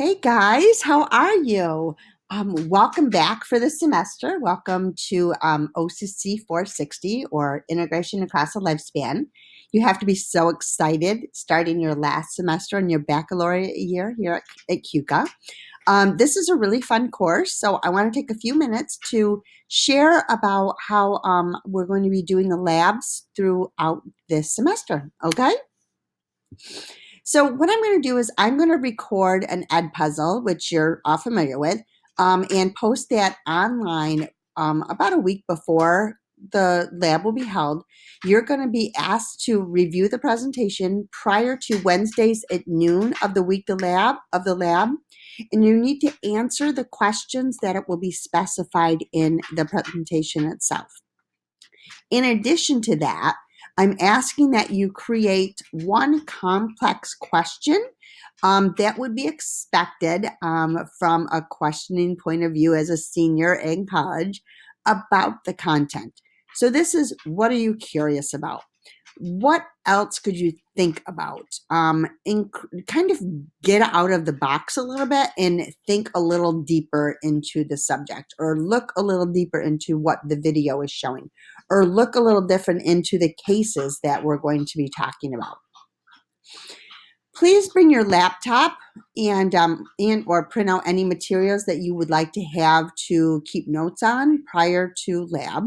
Hey guys, how are you? Welcome back for the semester. Welcome to OCC 460 or Integration Across the Lifespan. You have to be so excited starting your last semester in your baccalaureate year here at CUCA. This is a really fun course, so I want to take a few minutes to share about how we're going to be doing the labs throughout this semester, okay? So what I'm going to do is I'm going to record an ed puzzle, which you're all familiar with, and post that online about a week before the lab will be held. You're going to be asked to review the presentation prior to Wednesdays at noon of the week of the lab, and you need to answer the questions that it will be specified in the presentation itself. In addition to that, I'm asking that you create one complex question that would be expected from a questioning point of view as a senior in college about the content. So this is, what are you curious about? What else could you think about? Kind of get out of the box a little bit and think a little deeper into the subject, or look a little deeper into what the video is showing, or look a little different into the cases that we're going to be talking about. Please bring your laptop and or print out any materials that you would like to have to keep notes on prior to lab.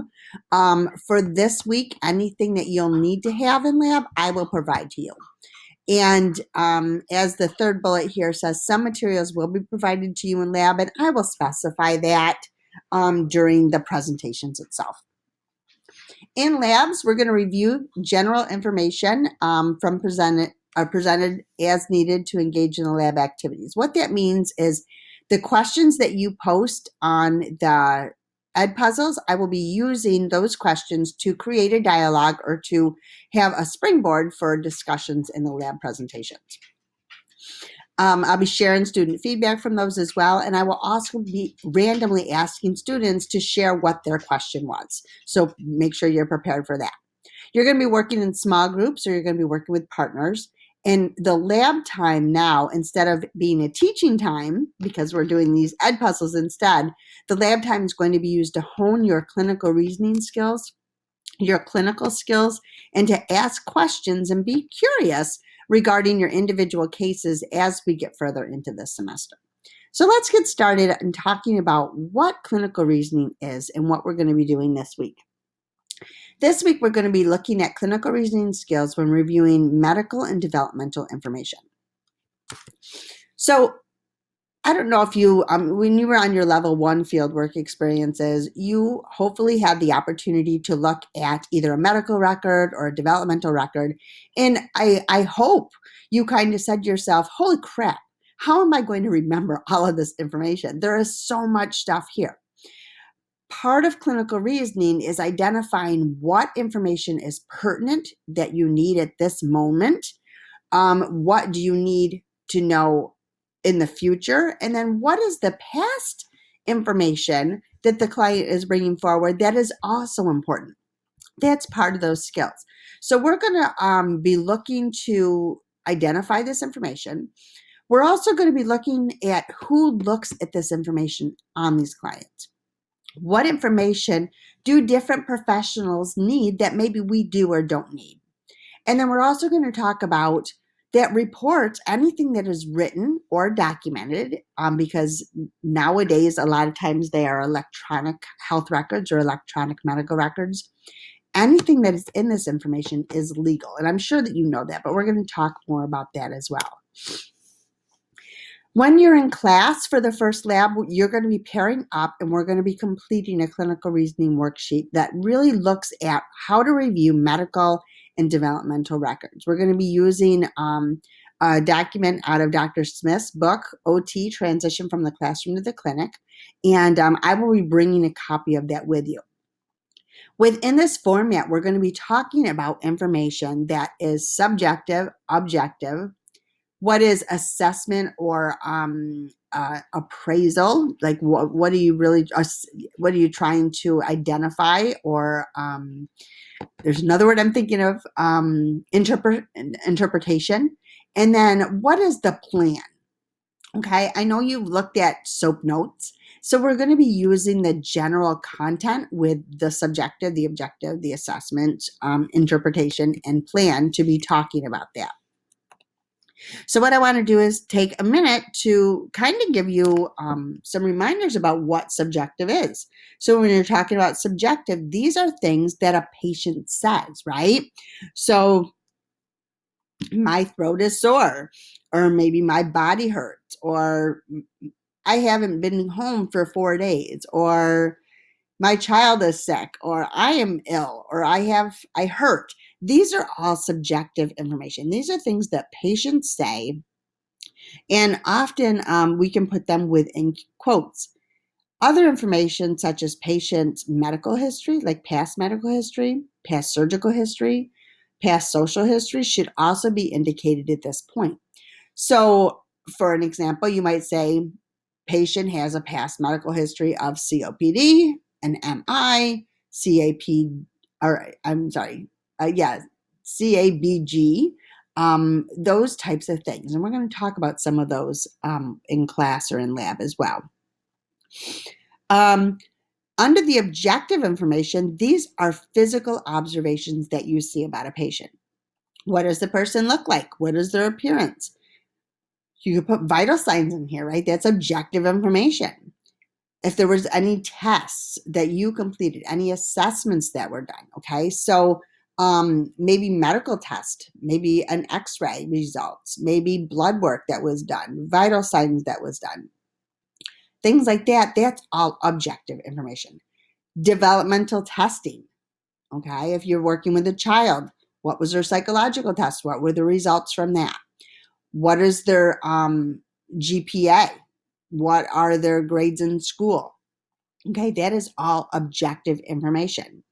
For this week, anything that you'll need to have in lab, I will provide to you. And as the third bullet here says, some materials will be provided to you in lab, and I will specify that during the presentations itself. In labs, we're going to review general information presented as needed to engage in the lab activities. What that means is the questions that you post on the ed puzzles, I will be using those questions to create a dialogue or to have a springboard for discussions in the lab presentations. I'll be sharing student feedback from those as well, and I will also be randomly asking students to share what their question was. So make sure you're prepared for that. You're going to be working in small groups, or you're going to be working with partners. And the lab time now, instead of being a teaching time, because we're doing these ed puzzles instead, the lab time is going to be used to hone your clinical reasoning skills, your clinical skills, and to ask questions and be curious regarding your individual cases as we get further into this semester. So let's get started in talking about what clinical reasoning is and what we're going to be doing this week. This week, we're going to be looking at clinical reasoning skills when reviewing medical and developmental information. So I don't know if you, when you were on your level 1 fieldwork experiences, you hopefully had the opportunity to look at either a medical record or a developmental record. And I hope you kind of said to yourself, holy crap, how am I going to remember all of this information? There is so much stuff here. Part of clinical reasoning is identifying what information is pertinent that you need at this moment. What do you need to know in the future? And then what is the past information that the client is bringing forward that is also important? That's part of those skills. So we're going to be looking to identify this information. We're also going to be looking at who looks at this information on these clients. What information do different professionals need that maybe we do or don't need? And then we're also going to talk about that reports, anything that is written or documented, because nowadays a lot of times they are electronic health records or electronic medical records. Anything that is in this information is legal. And I'm sure that you know that, but we're going to talk more about that as well. When you're in class for the first lab, you're going to be pairing up and we're going to be completing a clinical reasoning worksheet that really looks at how to review medical and developmental records. We're going to be using a document out of Dr. Smith's book, OT, Transition from the Classroom to the Clinic, and I will be bringing a copy of that with you. Within this format, we're going to be talking about information that is subjective, objective, what is assessment or appraisal, like what are you trying to identify, or there's another word I'm thinking of, interpretation. And then what is the plan? Okay, I know you've looked at SOAP notes. So we're going to be using the general content with the subjective, the objective, the assessment, interpretation, and plan to be talking about that. So what I want to do is take a minute to kind of give you some reminders about what subjective is. So when you're talking about subjective, these are things that a patient says, right? So my throat is sore, or maybe my body hurts, or I haven't been home for 4 days, or my child is sick, or I am ill, or I hurt. These are all subjective information. These are things that patients say, and often we can put them within quotes. Other information, such as patient's medical history, like past medical history, past surgical history, past social history, should also be indicated at this point. So, for an example, you might say, patient has a past medical history of COPD, an MI, CAP, or I'm sorry, CABG, those types of things. And we're going to talk about some of those in class or in lab as well. Under the objective information, these are physical observations that you see about a patient. What does the person look like? What is their appearance? You could put vital signs in here, right? That's objective information. If there was any tests that you completed, any assessments that were done, okay? So maybe medical test, maybe an x-ray results, maybe blood work that was done, vital signs that was done. Things like that, that's all objective information. Developmental testing, okay? If you're working with a child, what was their psychological test? What were the results from that? What is their GPA? What are their grades in school? Okay, that is all objective information.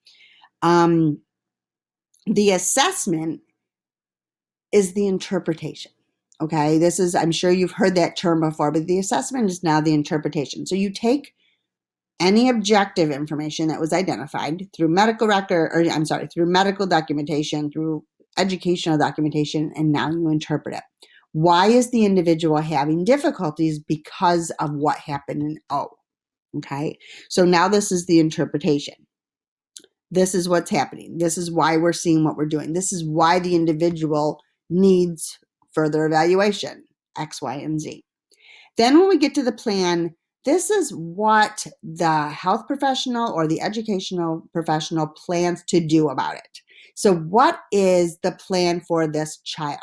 The assessment is the interpretation. Okay, this is, I'm sure you've heard that term before, but the assessment is now the interpretation. So you take any objective information that was identified through medical record, or I'm sorry, through medical documentation, through educational documentation, and now you interpret it. Why is the individual having difficulties? Because of what happened in O. Okay, so now this is the interpretation. This is what's happening. This is why we're seeing what we're doing. This is why the individual needs further evaluation, X, Y, and Z. Then when we get to the plan, this is what the health professional or the educational professional plans to do about it. So what is the plan for this child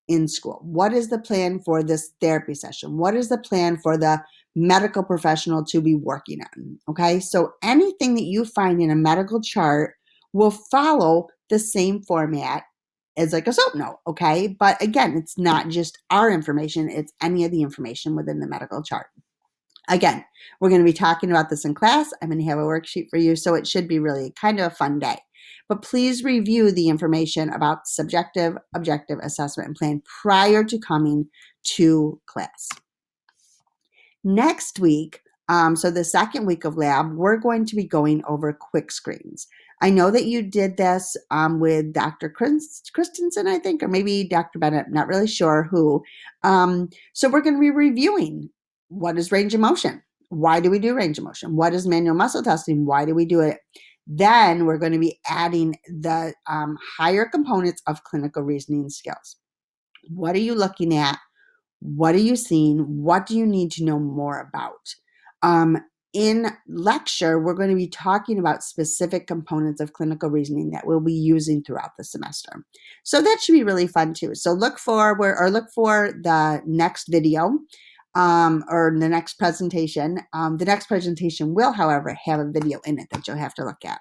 in school? What is the plan for this therapy session? What is the plan for the medical professional to be working on? Okay, so anything that you find in a medical chart will follow the same format as like a SOAP note, okay? But again, it's not just our information, it's any of the information within the medical chart. Again, we're going to be talking about this in class. I'm going to have a worksheet for you, so it should be really kind of a fun day. But please review the information about subjective, objective assessment and plan prior to coming to class. Next week, so the second week of lab, we're going to be going over quick screens. I know that you did this with Dr. Christensen, I think, or maybe Dr. Bennett, not really sure who. So we're going to be reviewing what is range of motion. Why do we do range of motion? What is manual muscle testing? Why do we do it? Then we're going to be adding the higher components of clinical reasoning skills. What are you looking at? What are you seeing? What do you need to know more about? In lecture, we're going to be talking about specific components of clinical reasoning that we'll be using throughout the semester. So that should be really fun too. So look for the next video or the next presentation. The next presentation will, however, have a video in it that you'll have to look at.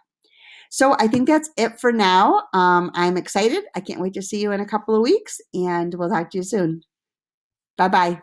So I think that's it for now. I'm excited. I can't wait to see you in a couple of weeks, and we'll talk to you soon. Bye-bye.